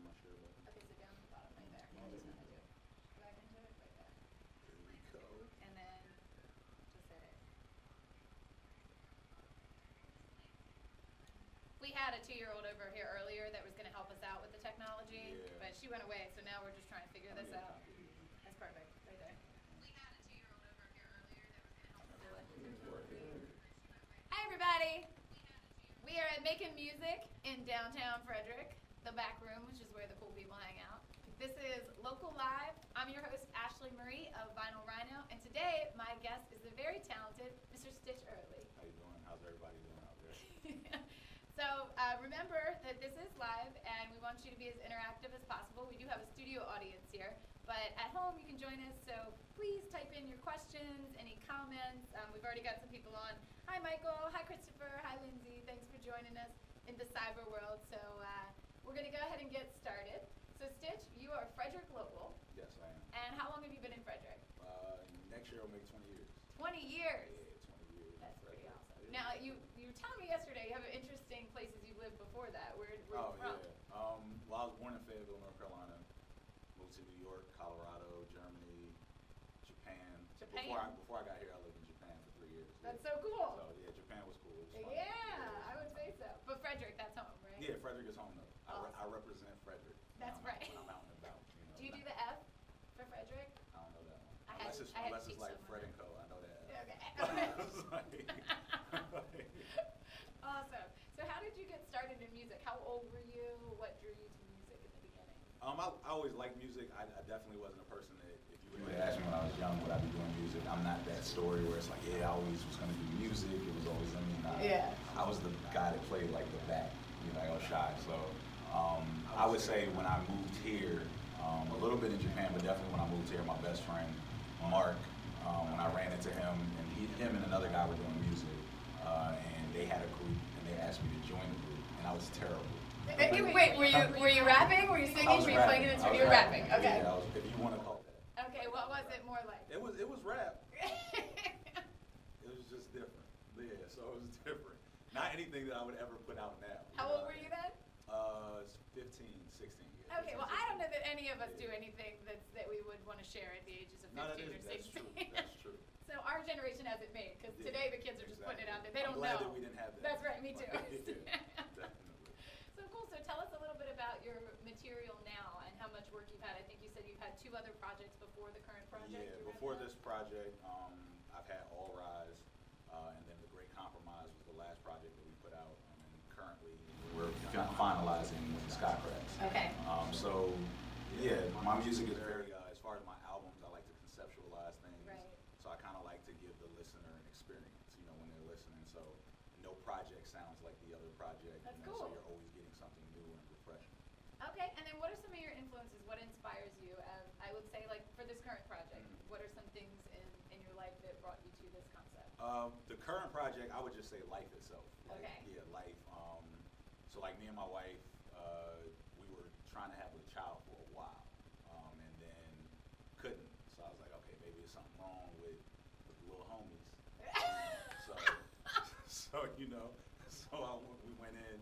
my share button. Okay, so down at the bottom right there. I just want to do drag into it right there. Here we go. And then just hit it. We had a 2-year-old over here earlier that was going to help us out with the technology, but she went away, so now we're just trying to figure this out. That's perfect, right there. We had a 2-year-old over here earlier that was going to help us out with the technology. Hi, everybody. We are at Making Music in downtown Frederick, the back room, which is where the cool people hang out. This is Local Live. I'm your host, Ashley Marie of Vinyl Rhino, and today my guest is the very talented Mr. Stitch Early. How you doing? How's everybody doing out there? So remember that this is live, and we want you to be as interactive as possible. We do have a studio audience here, but at home you can join us, so please type in your questions, any comments. We've already got some people on. Hi, Michael. Hi, Christopher. Hi, Lindsay. Thanks for joining us in the cyber world. So we're going to go ahead and get started. So, Stitch, you are Frederick local. Yes, I am. And how long have you been in Frederick? Next year I'll make 20 years. 20 years? Yeah, 20 years. That's pretty awesome. Yeah. Now, you were telling me yesterday you have interesting places you lived before that. Where are you from? Yeah. Well, I was born in Fayetteville, North Carolina. Moved to New York, Colorado, Germany, Japan. Japan? Before I got here, I lived in Japan for 3 years. That's so cool. So, yeah, Japan was cool. It was fun. Yeah, I would say so. But Frederick, that's home, right? Yeah, Frederick is home, though. Awesome. I represent Frederick. That's right. When I'm out and about. Do you do the F for Frederick? I don't know that one. I had Unless to it's teach like someone Fred that. and Co. I know that. Okay. Awesome. So how did you get started in music? How old were you? What drew you to music in the beginning? I always liked music. I definitely wasn't a person that, if you would have asked me when I was young, would I be doing music? I'm not that story where it's like, yeah, I always was going to do music. It was always in me. Yeah. I was the guy that played like the back. I was shy. So I would say when I moved here, a little bit in Japan, but definitely when I moved here, my best friend, Mark, when I ran into him, and him and another guy were doing music, and they had a group, and they asked me to join the group, and I was terrible. Wait, were you rapping? Were you singing? Were you playing an instrument? You were rapping. Okay. Yeah, if you want to call it that. Okay, what was it more like? It was rap. It was just different. Yeah, so it was different. Not anything that I would ever put out now. How old were you then? 15, 16. Yeah, okay, well, I don't know that any of us do anything that we would want to share at the ages of 15 or 16. That's true. That's true. So our generation has it made, because today the kids are just putting it out there. They don't I'm glad know. that we didn't have that. That's right, me too. Yeah, definitely. So cool. So tell us a little bit about your material now and how much work you've had. I think you said you've had 2 other projects before the current project. Yeah, before this project, I've had All Rise, and then The Great Compromise was the last project that we put out, and currently we're finalizing with the Skycracks. Okay. So, yeah, my music is very, as far as my albums, I like to conceptualize things. Right. So I kind of like to give the listener an experience, when they're listening. So no project sounds like the other project. That's So cool. you're always getting something new and refreshing. Okay, and then what are some of your influences? What inspires you? I would say, like, for this current project, what are some things in your life that brought you to this concept? The current project, I would just say life itself. Okay. Yeah, life. So like me and my wife, we were trying to have a child for a while, and then couldn't. So I was like, okay, maybe there's something wrong with the little homies. So we went in,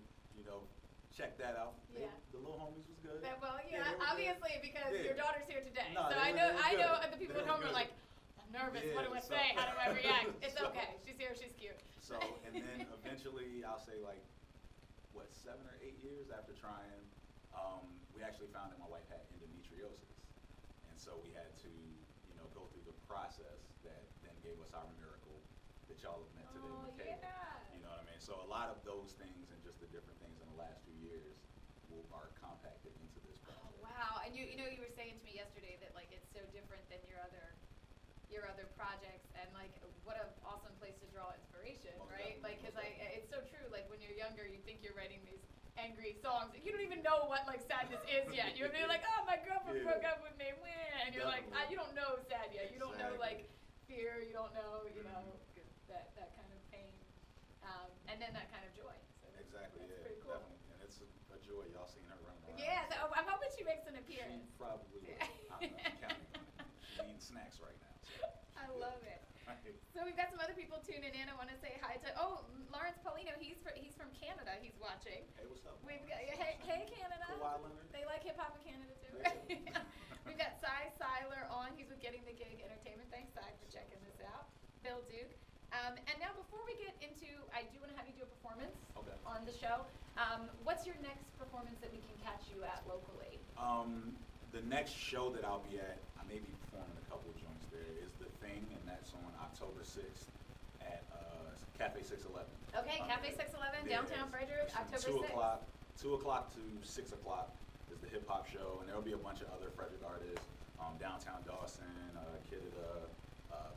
checked that out. Yeah. The little homies was good. Well, Yeah, they were obviously, because Yeah. your daughter's here today. No, so they I were know good. the people They at were home are good. like, I'm nervous. What do I Yeah, say? How do I react? It's so- okay. She's here. She's cute. So, and then eventually, I'll say 7 or 8 years after trying, we actually found that my wife had endometriosis. And so we had to, go through the process that then gave us our miracle that y'all have met today, Michaela. Yeah. You know what I mean? So a lot of those things and just the different things in the last few years are compacted into this project. Oh, wow. And you were saying to me yesterday that, like, it's so different than your other projects, and, like, what an awesome place to draw inspiration, Most right? definitely, Like, because most definitely. it's so true. Like, when you're younger, you think you're writing these angry songs. You don't even know what, like, sadness is yet. You're like, oh, my girlfriend Yeah. broke up with me, and you're like, Definitely. you don't know sad yet. You don't know, like, Exactly. fear. You don't know, that kind of pain, and then that kind of joy. So Exactly, that's yeah. pretty cool. Definitely. And it's a joy. Y'all seen her run around. Yeah, so I'm hoping she makes an She appearance. probably will. I'm counting on it. She's eating snacks right now. So. I love it. So we've got some other people tuning in. I want to say hi to Lawrence Paulino. He's from Canada. He's watching. Hey, what's up? We've got hey Canada. Kawhi They like hip hop in Canada too. Yeah. We've got Cy Seiler on. He's with Getting the Gig Entertainment. Thanks, Cy, for checking this out. Bill Duke. And now before we get into, I do want to have you do a performance on the show. What's your next performance that we can catch you at locally? The next show that I'll be at, I may be performing a couple of joints there, is The Thing, and that's on October 6th at Cafe 611. Okay, Cafe 611, downtown Frederick, October 6th. 2 o'clock to 6 o'clock is the hip-hop show, and there'll be a bunch of other Frederick artists, downtown Dawson, Kidda,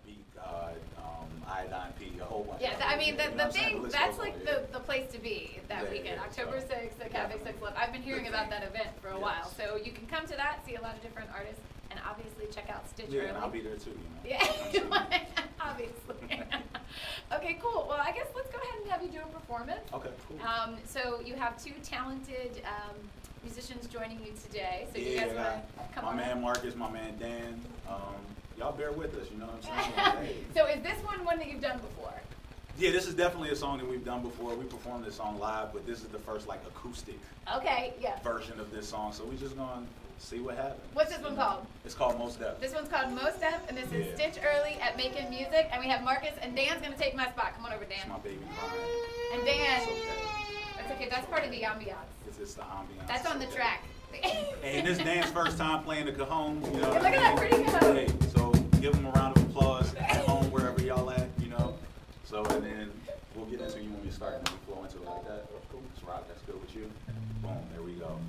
Beat God, Iodine P, a whole bunch. Yeah, of I mean, the thing, that's like the the place to be that weekend, October 6th at Cafe 611. I've been hearing about that event for a while, so you can come to that, see a lot of different artists, and obviously check out Stitch Early. Yeah, and I'll be there too, you know. Yeah, obviously. Okay, cool. Well, I guess let's go ahead and have you do a performance. Okay, cool. So you have two talented musicians joining you today. So you Yeah, guys want to come on? my man Marcus, my man Dan. Y'all bear with us, you know what I'm saying? Hey. So is this one that you've done before? Yeah, this is definitely a song that we've done before. We performed this song live, but this is the first like acoustic Okay, yeah. version of this song. So we're just gonna see what happens. What's this one called? It's called Most Def. This one's called Most Def, and this is Yeah. Stitch Early at Making Music, and we have Marcus, and Dan's gonna take my spot. Come on over, It's Dan. my baby crying. And Dan, It's okay. that's okay. That's part of the ambiance. It's the ambiance. That's on the Okay. track. Hey, this Dan's first time playing the cajon. You know. Look at that pretty cajon. Hey, so give him a round of applause at home, wherever y'all at, you know. So, and then we'll get into you when we start, and then we flow into it like that. Cool. That's right. That's good with you. Boom. There we go.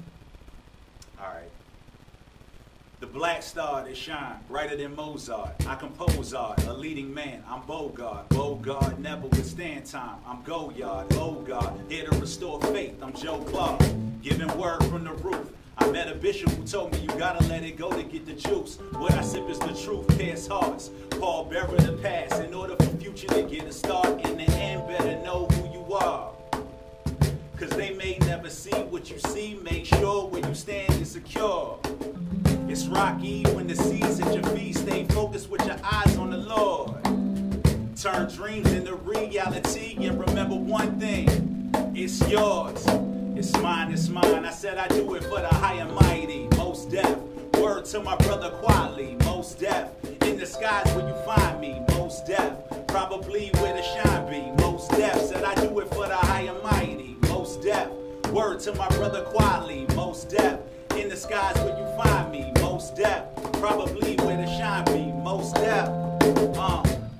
All right. The black star that shine brighter than Mozart. I compose art, a leading man. I'm Bogart. Bogart never withstand time. I'm Goyard. Oh God, here to restore faith. I'm Joe Clark, giving word from the roof. I met a bishop who told me you gotta let it go to get the juice. What I sip is the truth, pierce hearts. Paul bearer the past in order for future to get a start. In the end, better know who you are. Cause they may never see what you see. Make sure where you stand is secure. It's rocky when the seas at your feet. Stay focused with your eyes on the Lord. Turn dreams into reality and remember one thing. It's yours. It's mine, it's mine. I said I do it for the high and mighty. Most Def. Word to my brother Quali. Most Def. In the skies where you find me. Most Def. Probably where the shine be. Most Def. Said I do it for the high and mighty. Most Def. Word to my brother Quali. Most Def. In the skies where you find me. Most Def. Probably where the shine be. Most Def.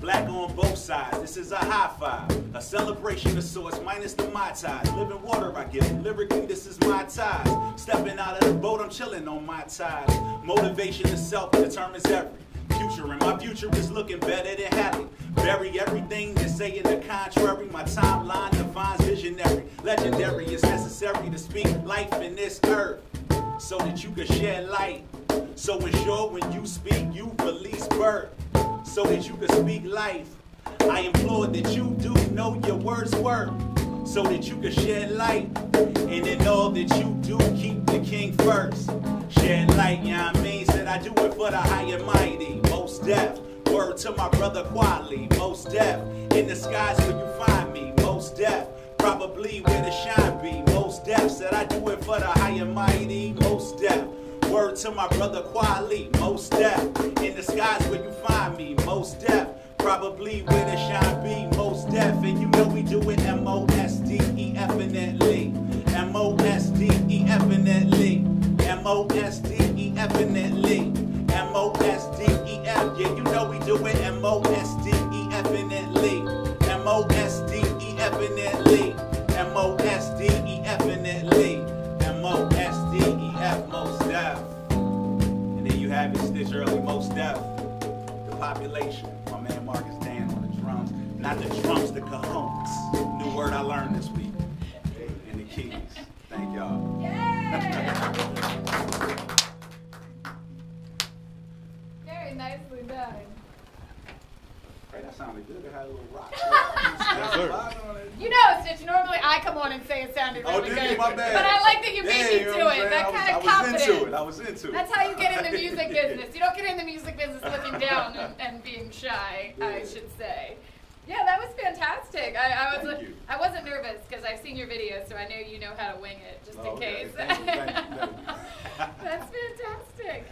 Black on both sides. This is a high five. A celebration of sorts minus the Mai Tais. Living water I give. Lyrically, this is my ties. Stepping out of the boat, I'm chilling on my ties. Motivation itself determines every future, and my future is looking better than Hallie. Bury everything that's saying the contrary. My timeline defines visionary. Legendary is necessary to speak life in this earth, so that you can shed light. So ensure when you speak, you release birth, so that you can speak life. I implore that you do know your words worth, so that you can shed light. And in all that you do, keep the king first. Shed light, you know what I mean? Said I do it for the high and mighty. Most Def. Word to my brother Quali. Most Def. In the skies where you find me. Most Def. Probably where the shine be. Most Def. Said I do it for the high and mighty. Most Def. Word to my brother Quali. Most Def. In the skies where you find me. Most Def. Probably where the shine be. Most Def. And you know we do it M-O-S-D-E-F-N-L-E. M-O-S-D-E-F-N-L-E. M-O-S-D-E-F-N-L-E. M-O-S-D-E-F. Yeah, you know we do it M-O-S-D-E-F-N-L-E. M-O-S-D-E-F-N-L-E. M-O-S-D-E-F-N-L-E. M-O-S-D-E-F. Most Def. And then you have it, Stitch Early, Most Def. The population. My man Marcus Dan on the drums. Not the drums, the cajones. New word I learned this week. And the keys. Thank y'all. Very nicely done. Right, that's sounded good. It had a little rock. Yes, sir. You know, Stitch, normally I come on and say it sounded Oh, really did good. you? My bad. But I like that you Yeah, beat me you know to what I'm it. saying? That kind of I confidence. was into it. That's how you get in the music business. You don't get in the music business looking down and being shy, Yeah. I should say. Yeah, that was fantastic. Thank you. I wasn't nervous because I've seen your videos, so I know you know how to wing it, just in Okay. case. Thank you. That's fantastic.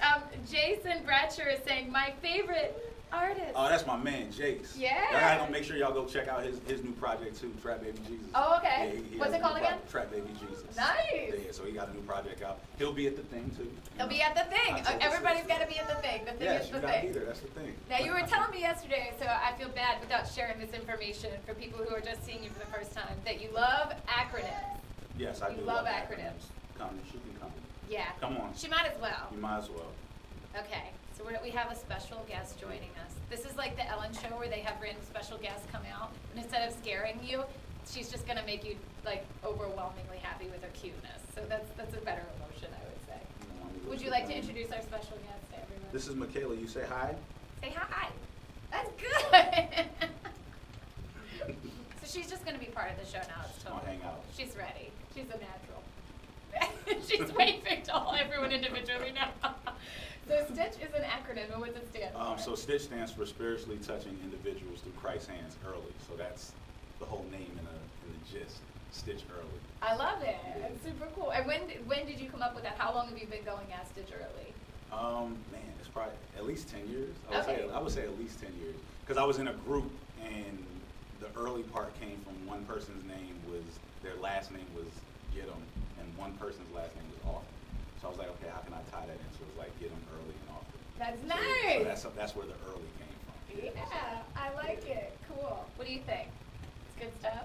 Jason Bratcher is saying, my favorite artist. Oh, that's my man, Jace. Yeah. Y'all gotta make sure y'all go check out his new project too, Trap Baby Jesus. Oh, okay. Yeah, he What's has it a new called again? Trap Baby Jesus. Nice. Yeah, so he got a new project out. He'll be at the thing too. He'll be at the thing. October Everybody's 6th. got to be at the thing. The thing Yes, is you the gotta be thing. there. That's the thing. Now, you were telling me yesterday, so I feel bad without sharing this information for people who are just seeing you for the first time, that you love acronyms. Yes, I You do love acronyms. Come, she can come. Yeah. Come on. She might as well. You might as well. Okay, so we have a special guest joining us. This is like the Ellen Show where they have random special guests come out, and instead of scaring you, she's just gonna make you like overwhelmingly happy with her cuteness. So that's a better emotion, I would say. Would you like to introduce our special guest to everyone? This is Michaela. You say hi. Say hi. That's good. So she's just gonna be part of the show now. It's Gonna totally hang out. She's ready. She's a natural. She's waving to all everyone individually now. So Stitch is an acronym, and what does it stand for? So Stitch stands for Spiritually Touching Individuals Through Christ's Hands Early. So that's the whole name in the gist. Stitch Early. I love it. It's super cool. And when did you come up with that? How long have you been going as Stitch Early? Man, it's probably at least 10 years. Okay. I would say at least 10 years. Because I was in a group, and the early part came from one person's name was, their last name was Get 'em, and one person's last name was Often. So I was like, okay, how can I tie that in? So it was like Get 'em early and Often. That's So nice. that's where the early came from. Yeah, I like it. Cool. What do you think? It's good stuff?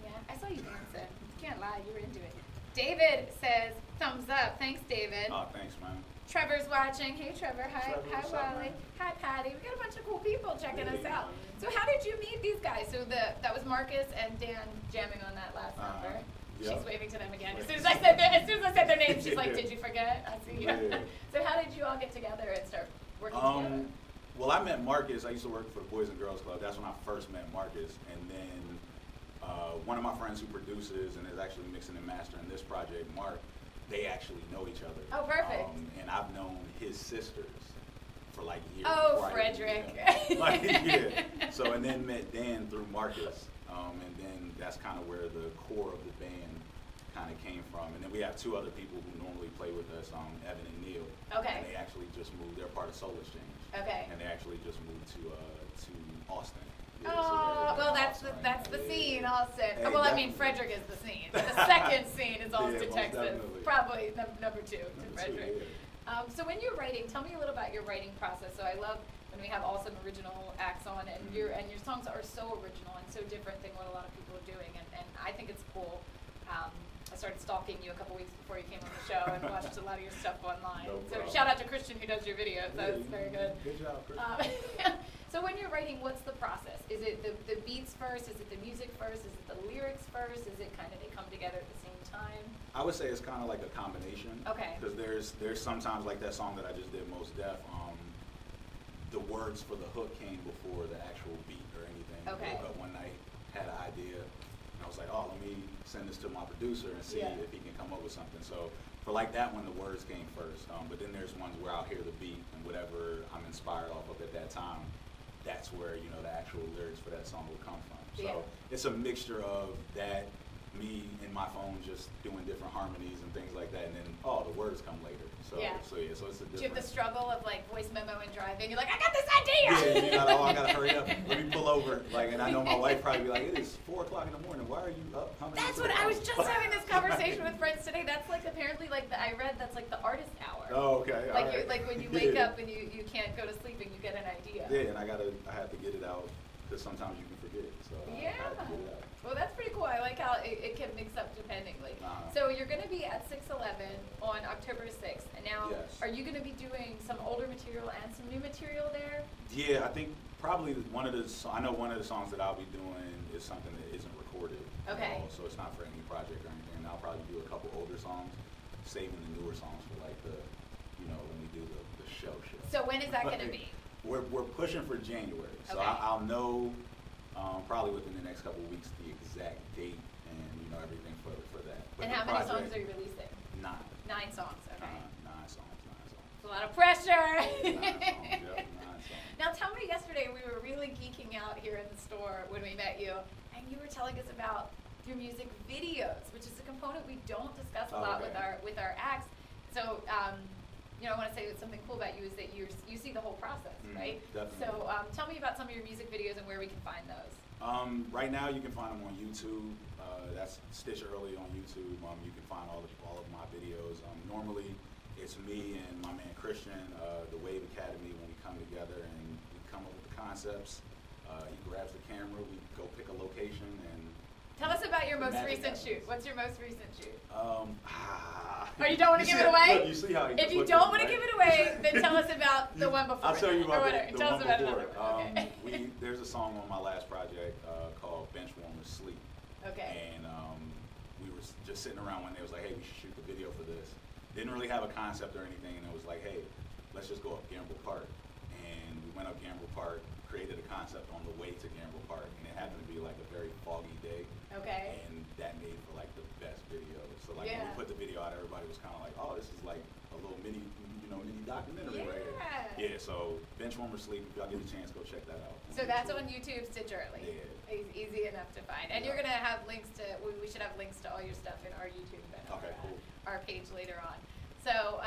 Yeah, I saw you dancing. Can't lie, you were into it. David says, thumbs up. Thanks, David. Oh, thanks, man. Trevor's watching. Hey, Trevor. Hi. Trevor, Hi, what's up, Wally. man? Hi, Patty. We got a bunch of cool people checking us Yeah. out. So how did you meet these guys? So that was Marcus and Dan jamming on that last number. Yep. She's waving to them again. As soon as I said their name, she's like, Yeah. "Did you forget? I see you." Yeah. So how did you all get together and start working together? Well, I met Marcus. I used to work for the Boys and Girls Club. That's when I first met Marcus. And then one of my friends who produces and is actually mixing and mastering this project, Mark, they actually know each other. Oh, perfect. And I've known his sisters for like years. Oh, before I even Frederick. met them. Like, yeah. So, and then met Dan through Marcus. And then that's kind of where the core of the band kind of came from. And then we have two other people who normally play with us, Evan and Neil. Okay. And they actually just moved. They're part of Soul Exchange. Okay. And they actually just moved to Austin. Yeah, so Oh, they're well, in that's Austin. the Yeah. scene, Austin. Hey, Well, I mean, definitely. Frederick is the scene. The second scene is Austin, most Texas. definitely. Probably number two to Number two, Frederick. yeah. So when you're writing, tell me a little about your writing process. So I love when we have awesome original acts on, and your songs are so original and so different than what a lot of people are doing, and I think it's cool. I started stalking you a couple weeks before you came on the show and watched a lot of your stuff online. No So problem. shout out to Christian who does your videos. That was very good. Good job, Chris. So when you're writing, what's the process? Is it the beats first? Is it the music first? Is it the lyrics first? Is it kind of they come together at the same time? I would say it's kind of like a combination. Okay. Because there's sometimes like that song that I just did, Most Def. The words for the hook came before the actual beat or anything. Okay. I woke up one night, had an idea, and I was like, oh, let me send this to my producer and see Yeah. if he can come up with something. So for like that one, the words came first. But then there's ones where I'll hear the beat and whatever I'm inspired off of at that time, that's where, the actual lyrics for that song will come from. So Yeah. it's a mixture of that, me in my phone just doing different harmonies and things like that, and then, the words come later. So Yeah. so it's a different. Do you have the struggle of like voice memo and driving? You're like, I got this Yeah, idea. I gotta hurry up. Let me pull over. Like, and I know my wife probably be like, it is 4:00 in the morning. Why are you up? How many That's minutes what I was ago?" just having this conversation with friends today. That's like apparently like I read that's like the artist hour. Oh, okay. Like all right. like when you wake Yeah. up and you can't go to sleep and you get an idea. Yeah, and I have to get it out because sometimes you can forget. So I have to get it out. Well, that's pretty cool. I like how it can mix up dependingly. So you're going to be at 611 on October 6th. And now, Yes. are you going to be doing some older material and some new material there? Yeah, I think probably I know one of the songs that I'll be doing is something that isn't recorded. Okay. So it's not for any project or anything. I'll probably do a couple older songs, saving the newer songs for like the, when we do the show. So when is that going to be? We're pushing for January, so Okay. I'll know probably within the next couple of weeks the exact date and everything for that. But And the how many songs project- are you releasing? 9. 9 songs. Okay. 9 songs. It's a lot of pressure. 9 songs. Yep, 9 songs. Now tell me, yesterday we were really geeking out here in the store when we met you, and you were telling us about your music videos, which is a component we don't discuss a lot Okay. with our acts. So, I want to say that something cool about you is that you see the whole process, right? Definitely. So tell me about some of your music videos and where we can find those. Right now you can find them on YouTube. That's Stitch Early on YouTube. You can find all of my videos. Normally it's me and my man Christian, the Wave Academy, when we come together and we come up with the concepts. He grabs the camera, we go pick a location, and Tell us about your most Magic recent happens. shoot. What's your most recent shoot? Or you don't wanna give it away? Look, you see how he If just you looked don't at want me, to give right? it away, then tell us about the one before. I'll tell you or about whatever. the Tell one us about before. another one. Okay. There's a song on my last project called Benchwarmers Sleep. Okay. And we were just sitting around one day. It was like, hey, we should shoot the video for this. Didn't really have a concept or anything, and it was like, hey, let's just go up Gamble Park. And we went up Gamble Park, created a concept on the way to Gamble Park, and it happened to be like a very foggy day. Okay. And that made for like the best video. So like when Yeah. we put the video out, everybody was kind of like, oh, this is like a little mini documentary right here. Yeah. So Benchwarmers Sleep. If y'all get a chance, go check that out. So that's on YouTube, Stitch Early. Yeah. Easy enough to find. And Yeah. you're going to have links to, we should have links to all your stuff in our YouTube and Okay, cool. our page later on. So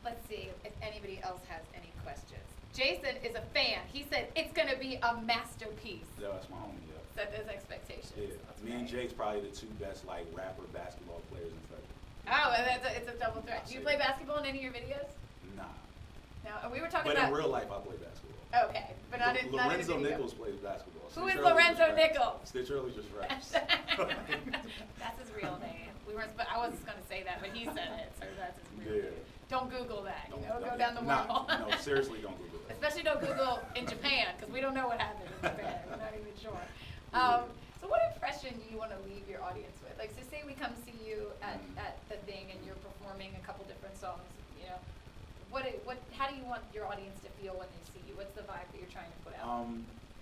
let's see if anybody else has any questions. Jason is a fan. He said it's going to be a masterpiece. Yeah, that's my homie. Yeah. Set those expectations. Yeah. That's Me and great. Jake's probably the two best like rapper basketball players in Frederick. Oh, and it's a double threat. Do you play basketball in any of your videos? Nah. No. And we were talking But about. in real life, I play basketball. Okay, but not in Lorenzo video. Nichols plays basketball. Who Stitch is Early Lorenzo just raps. Nichols? Stitch Early just raps. That's his real name. But I wasn't going to say that, but he said it, so that's his real Yeah. name. Don't Google that. Go Don't- down the wormhole. No, seriously, don't Google that. Especially don't Google in Japan, because we don't know what happened in Japan. We're not even sure. So what impression do you want to leave your audience with? Like, so say we come see you at the thing and you're performing a couple different songs, how do you want your audience to feel when they see you? What's the vibe that you're trying to put out?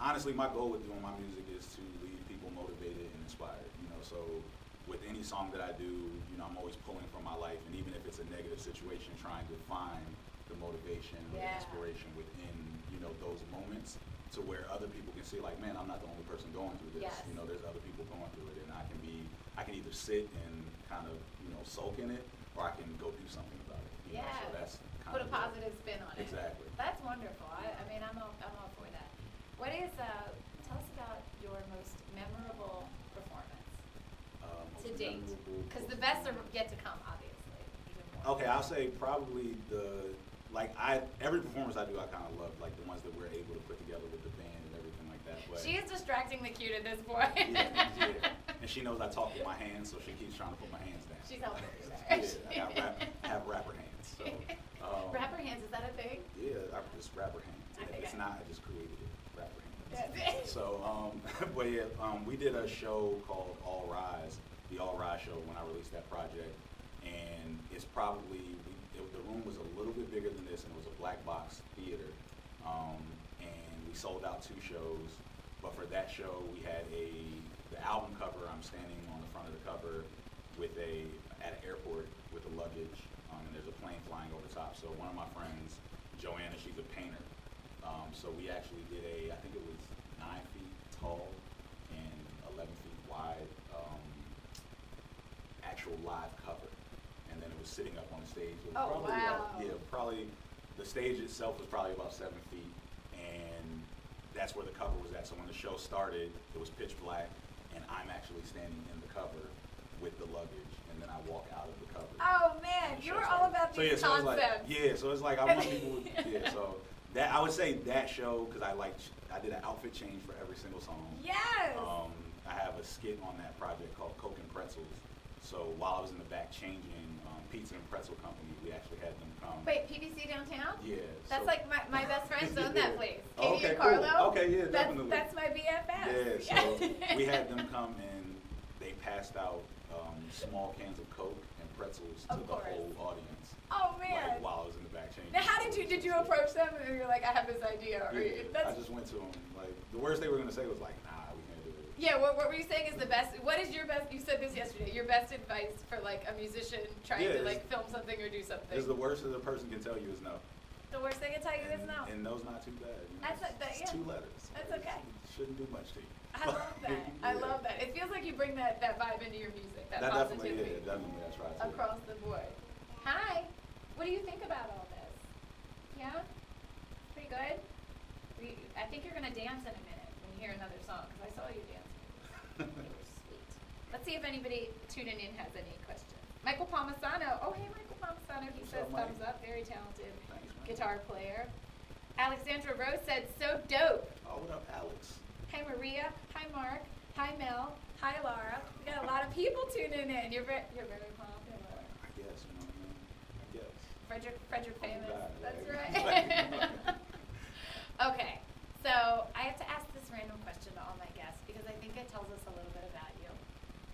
Honestly, my goal with doing my music is to leave people motivated and inspired. So with any song that I do, I'm always pulling from my life, and even if it's a negative situation, trying to find the motivation or the inspiration within those moments, to where other people can see, like, man, I'm not the only person going through this. Yes. There's other people going through it, and I can either sit and kind of sulk in it, or I can go do something about it. So that's kind Put a of positive spin on it. Exactly. That's wonderful. I'm all for that. What is, tell us about your most memorable performance to date? Because the best are yet to come, obviously. Even more. Okay, I'll say probably every performance I do, I kind of love, like the ones that we're able to put together with the band and everything like that. But She is distracting the cute at this point. yeah. And she knows I talk with my hands, so she keeps trying to put my hands down. She's helping you Yeah, there. I have rapper hands. So, Rapper hands, is that a thing? yeah, just rapper hands. I think If it's I- not, I just created it. Rapper hands. That's it. So, but yeah, we did a show called All Rise, the All Rise show, when I released that project, and it's probably the room was a little bit bigger than this, and it was a black box theater, and we sold out 2 shows. But for that show, we had the album cover. I'm standing on the front of the cover at an airport with the luggage, and there's a plane flying over the top. So one of my friends, Joanna, she's a painter. So we actually did I think it was 9 feet tall and 11 feet wide, actual live cover. And then it was sitting up on the stage. It was Oh, probably wow. probably, the stage itself was probably about 7 feet. And that's where the cover was at. So when the show started, it was pitch black, and I'm actually standing in the cover with the luggage, and then I walk out of the cover. Oh man, you were all about these So concepts. so it's like I want people. So that I would say that show, because I did an outfit change for every single song. Yes. I have a skit on that project called Coke and Pretzels. So while I was in the back changing, Pizza and Pretzel Company, we actually had them come. Wait, PBC downtown? Yeah. That's so- like my best friends own that place. Oh, Katie okay, and cool. Carlo. Okay, yeah, definitely. That's my BFF. Yeah, so we had them come and they passed out small cans of Coke and pretzels Of to the course. whole audience. Oh man. Like, while I was in the back changing. Now, how did you approach them and you're like, I have this idea? Or Yeah, that's, I just went to them. Like, the worst they were gonna say was like, nah, we can't do it. yeah. What were you saying is the best? What is your best? You said this yesterday. Your best advice for like a musician trying to like film something or do something. Is the worst that a person can tell you is no. The worst they can tell you is no. And no's not too bad. You know? That's It's yeah. 2 letters. That's okay. It shouldn't do much to you. I love that. I love that. It feels like you bring that vibe into your music, that definitely, positivity. definitely, I try to. Across the board. Hi. What do you think about all this? Yeah? Pretty good? I think you're going to dance in a minute when you hear another song, because I saw you dancing. You were sweet. Let's see if anybody tuning in has any questions. Michael Palmisano. Oh, hey, Michael Palmisano. He says thumbs up. Very talented guitar player. Alexandra Rose said, so dope. Oh, what up, Alex? Hi, Maria. Hi, Mark. Hi, Mel. Hi, Laura. We got a lot of people tuning in. You're very popular. I guess, you know what I mean? I guess. Frederick famous. God, That's right. right. Okay, so I have to ask this random question to all my guests because I think it tells us a little bit about you.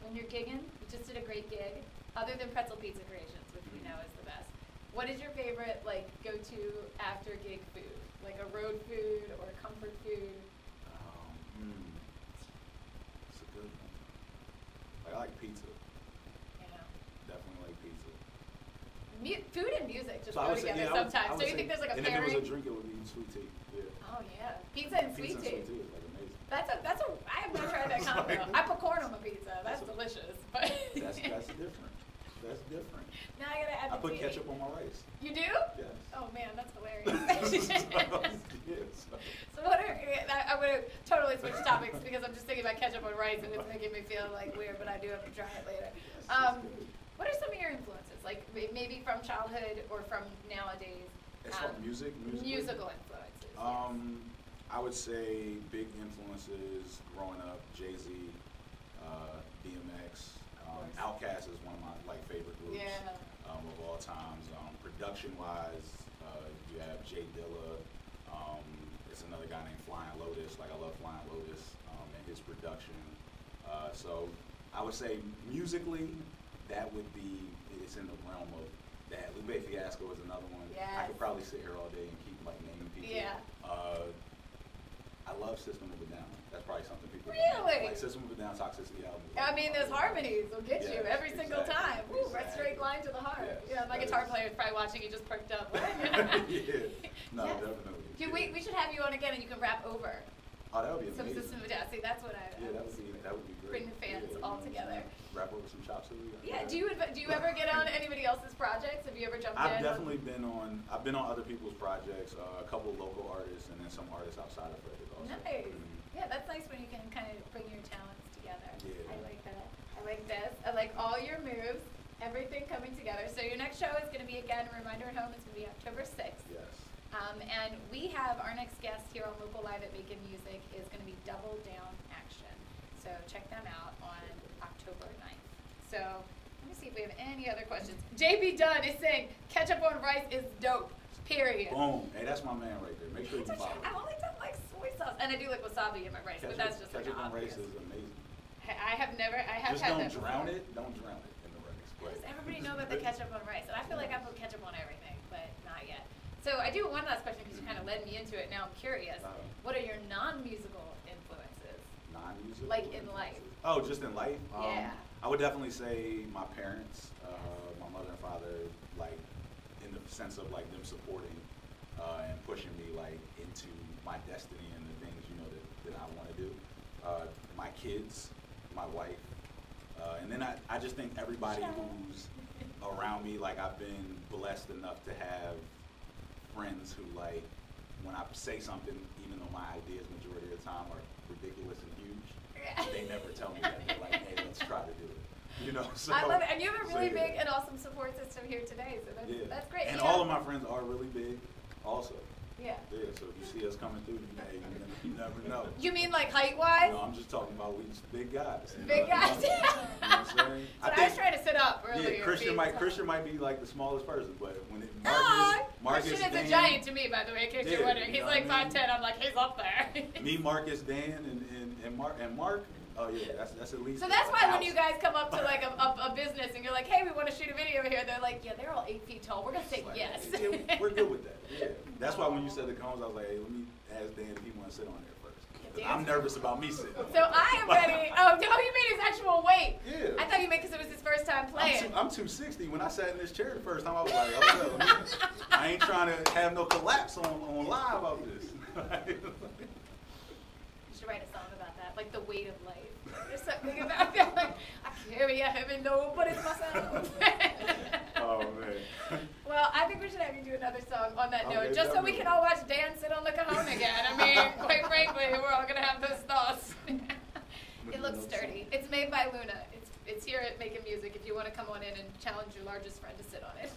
When you're gigging, you just did a great gig, other than Pretzel Pizza Creations, which we know is the best. What is your favorite, like, go-to after gig food? Like a road food or a comfort food? It's a good one. Like, I like pizza. Yeah. Definitely like pizza. Food and music just So I go would say, together yeah, I would sometimes. So you say- think there's like a and pairing? if it was a drink, it would be sweet tea. Yeah. Oh yeah, pizza and sweet tea. Sweet tea is like amazing. That's a. I have not tried that combo. I put corn on my pizza. That's delicious. But That's different. That's different. now I gotta add I the put tea. ketchup on my rice. You do? Yes. Oh man, that's hilarious. Yes. So what are, I'm gonna totally switch topics because I'm just thinking about ketchup on rice and it's making me feel like weird, but I do have to try it later. What are some of your influences? Like maybe from childhood or from nowadays? As far as music? Musical influences. I would say big influences growing up, Jay-Z, DMX. Outkast is one of my favorite groups of all times. Production-wise, you have Jay Dilla. It's another guy named Flying Lotus. Like, I love Flying Lotus and his production. So I would say musically, that would be, it's in the realm of that. Lupe Fiasco is another one. Yes. I could probably sit here all day and keep naming people. Yeah. I love System of a Down. That's probably something people Really? like. System of a Down, Toxicity album. I mean, those harmonies will get you Yes, every single time. exactly, Woo, exactly. straight line to the heart. Yes, Yeah, my that guitar is- player is probably watching. He just perked up. Yeah. No, Yes. definitely. Dude, we should have you on again and you can rap over Oh, that would be some amazing. System of a Down. See, that's what I Yeah, that would be great. bring the fans all together. Rap over some chop suey. Yeah, do you ever get on anybody else's projects? Have you ever jumped I've in? definitely been on other people's projects, a couple local artists, and then some artists outside of Frederick also. Nice. Mhm. Yeah, that's nice when you can kind of bring your talents together. Yeah. I like that. I like this. I like all your moves, everything coming together. So your next show is going to be, again, a reminder at home, it's going to be October 6th. Yes. And we have our next guest here on Local Live at Bacon Music is going to be Double Down Action. So check them out on October 9th. So let me see if we have any other questions. JB Dunn is saying ketchup on rice is dope, period. Boom. Hey, that's my man right there. Make sure you follow. I've only done like soy sauce, and I do like wasabi in my rice, but that's just like ketchup on obvious. rice is amazing. I have Just had don't that drown before. it. Don't drown it in the rice. How does everybody know about the ketchup on rice? And I feel like I put ketchup on everything, but not yet. So I do one last question because you kind of led me into it. Now I'm curious. What are your non-musical influences? Non-musical. Like in life. Oh, just in life? Yeah. I would definitely say my parents, my mother and father, like in the sense of like them supporting and pushing me like into my destiny and the things, you know, that I want to do. My kids, my wife, and then I just think everybody who's around me, like I've been blessed enough to have friends who like, when I say something, even though my ideas majority of the time are ridiculous and huge, they never tell me that. They're like, hey, let's try to do it. You know, so I love it. And you have a really yeah. big and awesome support system here today, so that's great. And You all know- of my friends are really big also. Yeah. Yeah, so if you see us coming through, you never know. You mean like height-wise? No, I'm just talking about we just big guys. you Big know? guys. You know what I'm saying? So I was trying to sit up earlier. Yeah, Christian being might be like the smallest person, but when it No, Marcus Christian is a Dan, giant to me, by the way, in case you're Yeah, wondering. you He's know like what I mean? 5'10". I'm like, he's up there. me, Marcus, Dan, and And Mark, oh yeah, that's at least. So that's why when you guys come up to like a business and you're like, hey, we want to shoot a video here, they're like, yeah, they're all 8 feet tall. We're gonna say like, yes. Yeah, we're good with that. Yeah. That's why when you said the cones, I was like, hey, let me ask Dan if he want to sit on there first. I'm nervous about me sitting. So I am ready. Oh, he made his actual weight. Yeah. I thought you meant because it was his first time playing. I'm 260. When I sat in this chair the first time, I was like, oh, no, I ain't trying to have no collapse on live about this. You should write a song about that, like the weight of life. There's something about that, like, I carry a heaven, nobody's myself. Oh, man. Well, I think we should have you do another song on that note, Okay, just so we can all watch Dan sit on the cajon again. I mean, quite frankly, we're all going to have those thoughts. It looks sturdy. It's made by Luna. It's here at Making Music if you want to come on in and challenge your largest friend to sit on it.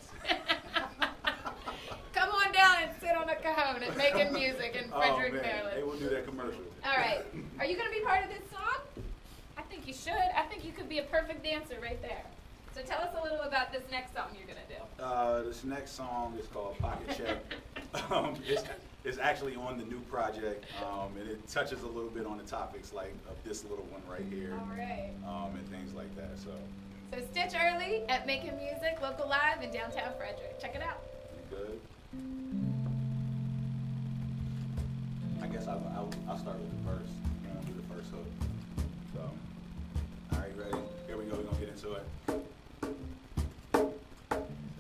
Come on down and sit on a cajon at Making Music in Frederick, Maryland. They will do that commercial. All right. Are you going to be part of this song? I think you should. I think you could be a perfect dancer right there. So tell us a little about this next song you're going to do. This next song is called Pocket Check. It's actually on the new project, and it touches a little bit on the topics like of this little one right here. All right. And things like that. So Stitch Early at Making Music, local live in downtown Frederick. Check it out. You good? I guess I'll start with the verse. I'm gonna do the first hook. So, all right, ready? Here we go. We're gonna get into it.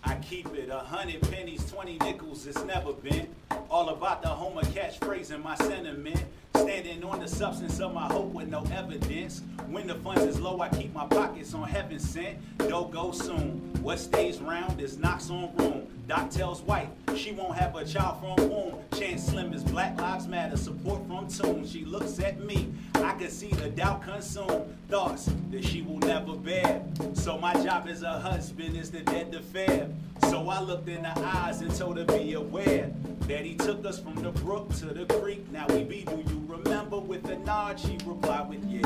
I keep it 100 pennies, 20 nickels. It's never been all about the Homer catchphrase and my sentiment. Standing on the substance of my hope with no evidence. When the funds is low, I keep my pockets on heaven sent. Don't go soon. What stays round is knocks on room. Doc tells wife she won't have a child from womb. Chance slim is Black Lives Matter. Support from Tune. She looks at me. I can see the doubt consume thoughts that she will never bear. So my job as a husband is to dead the fair. So I looked in her eyes and told her be aware that he took us from the brook to the creek. Now we be, do you remember? With a nod, she replied with yeah.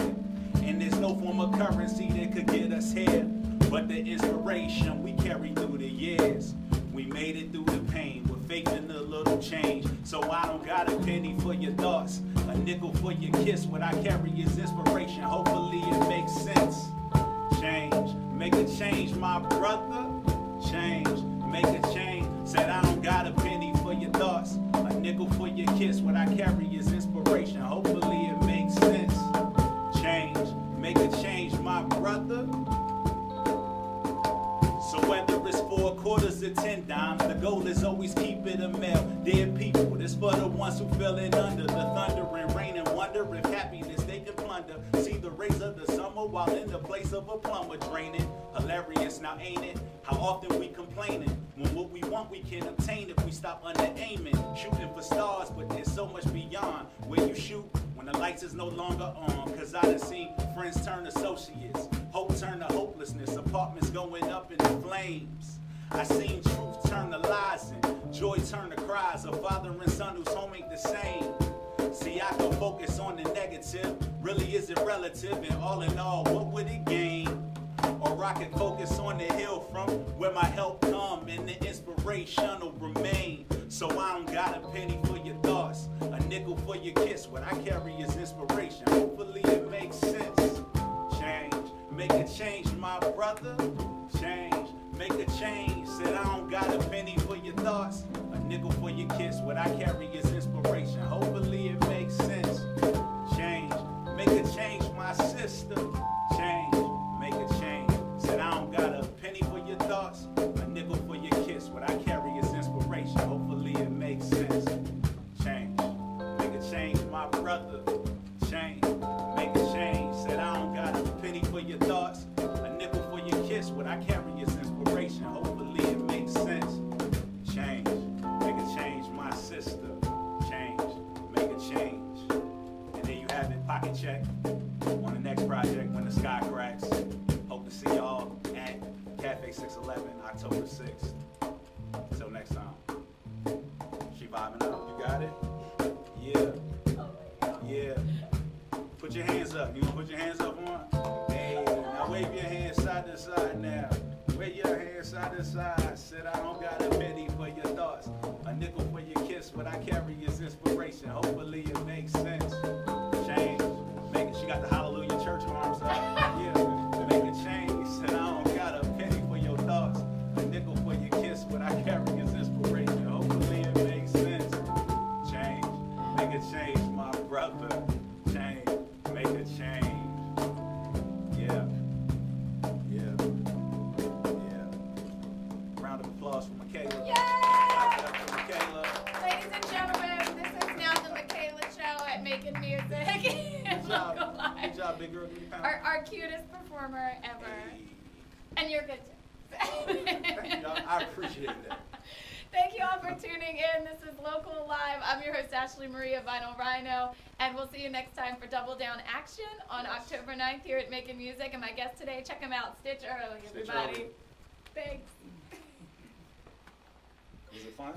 And there's no form of currency that could get us here, but the inspiration we carry through the years. We made it through the pain with faith in a little change. So I don't got a penny for your thoughts, a nickel for your kiss. What I carry is inspiration. Hopefully it makes sense. Change, make a change, my brother. Change, make a change. Said I don't got a penny for your thoughts, a nickel for your kiss. What I carry is inspiration. Hopefully it makes sense. Change, make a change, my brother. So whether it's 4 quarters or 10 dimes, the goal is always keep it a mile. Dear people, this for the ones who feel it under the thunder and rain and wonder if happiness they can plunder. See the rays of the summer while in the place of a plumber draining. Hilarious now ain't it? How often we complaining when what we want we can obtain if we stop under aiming. Shooting for stars, but there's so much beyond where you shoot when the lights is no longer on. Cause I done seen friends turn associates, hope turn to hopelessness, apartments going up in the flames. I seen truth turn to lies and joy turn to cries. A father and son whose home ain't the same. See, I can focus on the negative, really is it relative, and all in all, what would it gain? Or I can focus on the hill from where my help come and the inspiration will remain. So I don't got a penny for your thoughts, a nickel for your kiss. What I carry is inspiration. Hopefully it makes sense. Change, make a change, my brother. Change, make a change. Said I don't got a penny for your thoughts, a nickel for your kiss. What I carry is inspiration. Hopefully it makes sense. Change, make a change, my sister. Change, make a change. Said I don't got a penny for your thoughts, a nickel for your kiss. What I carry is inspiration. Hopefully it makes sense. Change, make a change, my brother. Change, make a change. Said I don't got a penny for your thoughts, a nickel for your kiss. What I carry is inspiration. Hopefully it makes sense. Change, make a change, my sister. Change, make a change. And there you have it, Pocket Check. On the next project, When the Sky Cracks. Hope to see y'all at Cafe 611, October 6th. Until next time. She vibing out. You got it? Yeah. Yeah. Put your hands up. You gonna put your hands up on? Hey, now wave your hands side to side now. Wave your hands side to side. Said I don't got a penny for your thoughts, a nickel for your kiss. What I carry is inspiration. Hopefully it makes sense. Change, make it. job, big girl. Give me a pound. Our cutest performer ever. Hey. And you're good too. I appreciate that. Thank you all for tuning in. This is Local Live. I'm your host, Ashley Maria Vinyl Rhino, and we'll see you next time for Double Down Action on October 9th here at Making Music. And my guest today, check him out, Stitch Early, everybody. Stitch Early. Thanks. Was it fun?